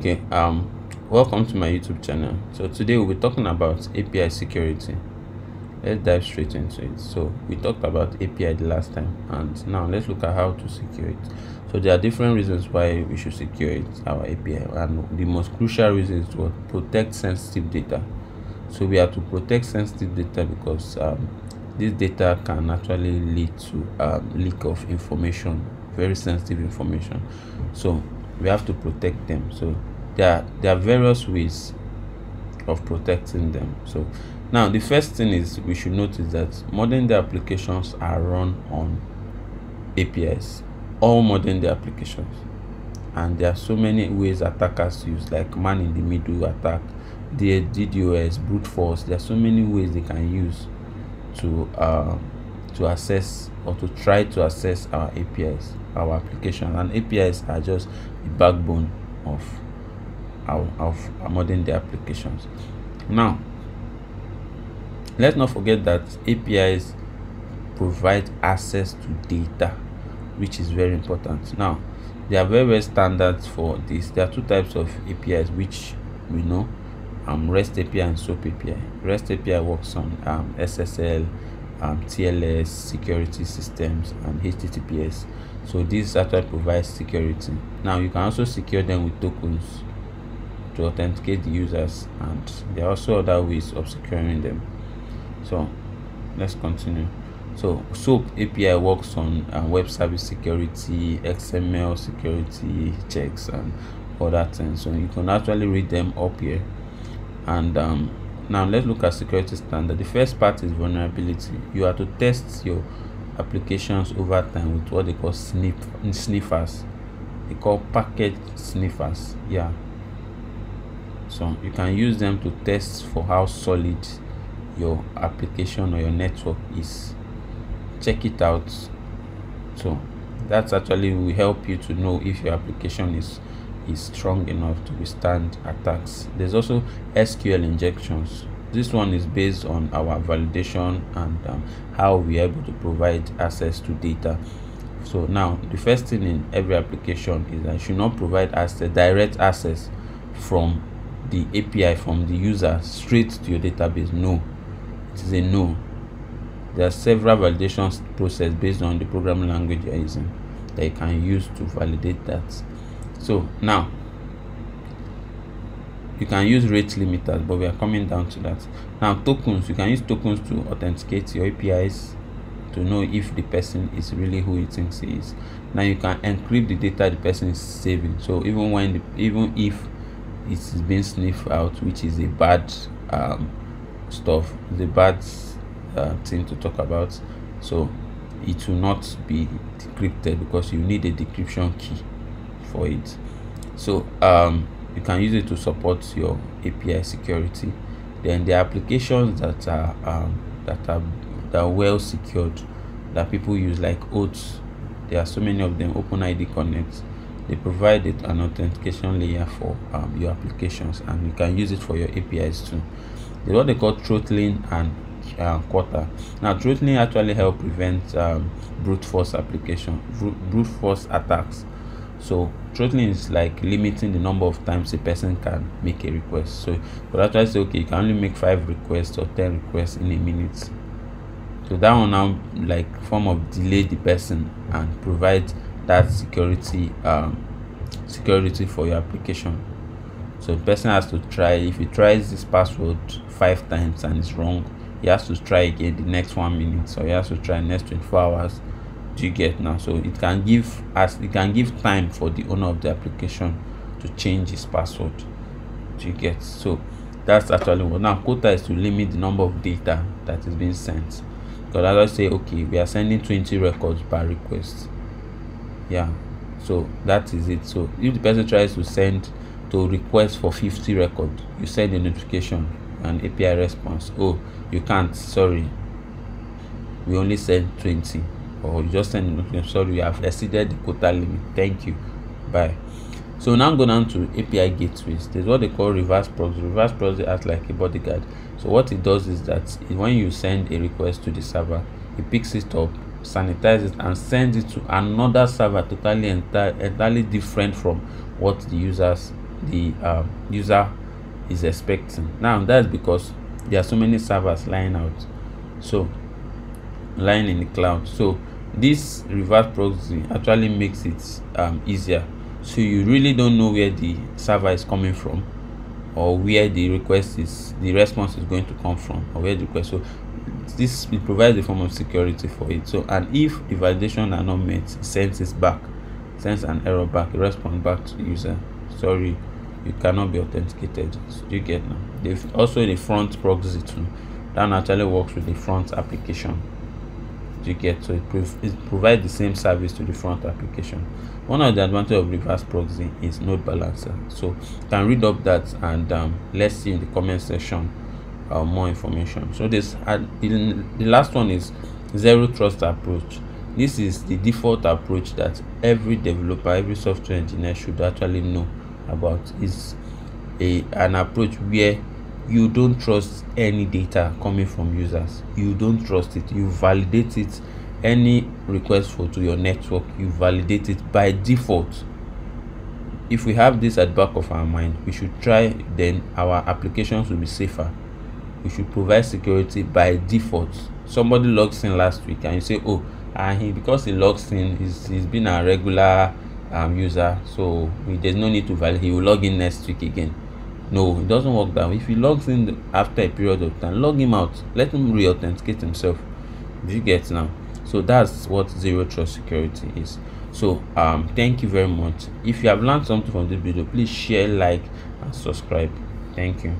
Okay, welcome to my YouTube channel. So today we'll be talking about API security. Let's dive straight into it. So we talked about API the last time, and now let's look at how to secure it. So there are different reasons why we should secure it, our API, and the most crucial reason is to protect sensitive data. So we have to protect sensitive data because this data can actually lead to leak of information, very sensitive information. So we have to protect them. So there are various ways of protecting them. So now the first thing is we should notice that modern day applications are run on APIs, all modern day applications, and there are so many ways attackers use, like man in the middle attack, the DDoS, brute force. There are so many ways they can use to access or to try to access our APIs, our applications. And APIs are just the backbone of our modern day applications. Now let's not forget that APIs provide access to data, which is very important. Now there are various standards for this. There are two types of APIs which we know, REST API and SOAP API. REST API works on SSL, TLS, security systems, and HTTPS. So this actually provides security. Now you can also secure them with tokens to authenticate the users, and there are also other ways of securing them. So let's continue. So SOAP API works on web service security, XML security checks, and other things. So you can actually read them up here. And now let's look at security standard. The first part is vulnerability. You have to test your applications over time with what they call sniffers. They call package sniffers. Yeah. So you can use them to test for how solid your application or your network is. Check it out. So that's actually will help you to know if your application is strong enough to withstand attacks. There's also SQL injections. This one is based on our validation and how we are able to provide access to data. So now the first thing in every application is that you should not provide direct access from the API from the user straight to your database. No, it is a no. There are several validations process based on the programming language you're using that you can use to validate that. So now you can use rate limiters, but we are coming down to that. Now tokens, you can use tokens to authenticate your APIs to know if the person is really who you think he is. Now you can encrypt the data the person is saving. So even if it is being sniffed out, which is a bad stuff, the bad thing to talk about, so it will not be decrypted because you need a decryption key for it. So you can use it to support your API security. Then the applications that are well secured that people use, like Oath, there are so many of them. OpenID Connect, they provide an authentication layer for your applications, and you can use it for your APIs too. There's what they call throttling and quarter. Now throttling actually help prevent brute force attacks. So throttling is like limiting the number of times a person can make a request. So but actually say, okay, you can only make 5 requests or 10 requests in a minute. So that will now like form of delay the person and provide that security for your application. So the person has to try. If he tries this password 5 times and it's wrong, he has to try again the next 1 minute, so he has to try next 24 hours. Do you get now? So it can give time for the owner of the application to change his password. Do you get? So that's actually what. Now quota is to limit the number of data that is being sent. Because as I say, okay, we are sending 20 records per request. Yeah, so that is it. So if the person tries to request for 50 records, you send a notification, an API response. Oh, you can't, sorry, we only send 20. Or you just send a notification, sorry, we have exceeded the quota limit, thank you, bye. So now go down to API gateways. There's what they call reverse proxy. Reverse proxy acts like a bodyguard. So what it does is that when you send a request to the server, it picks it up, sanitizes it, and sends it to another server entirely different from what the users the user is expecting. Now that's because there are so many servers lying out, so lying in the cloud. So this reverse proxy actually makes it easier, so you really don't know where the server is coming from or where the response is going to come from, or where the request. So this, it provides a form of security for it. So, and if the validation are not met, it sends an error back, a response back to the user: sorry, you cannot be authenticated. So you get now. They've also the front proxy too, that actually works with the front application. You get, so it provides the same service to the front application. One of the advantages of reverse proxy is load balancer. So you can read up that, and let's see in the comment section more information. So this the last one is zero trust approach. This is the default approach that every developer, every software engineer should actually know about. Is an approach where you don't trust any data coming from users. You don't trust it. You validate it. Any request to your network, you validate it by default. If we have this at the back of our mind, we should try, then our applications will be safer. We should provide security by default. Somebody logs in last week and you say, oh, because he logs in, he's been a regular user, so there's no need to validate. He will log in next week again. No, it doesn't work that way. If he logs in after a period of time, log him out, let him re-authenticate himself. Do you get now? So that's what zero trust security is. So thank you very much. If you have learned something from this video, please share, like, and subscribe. Thank you.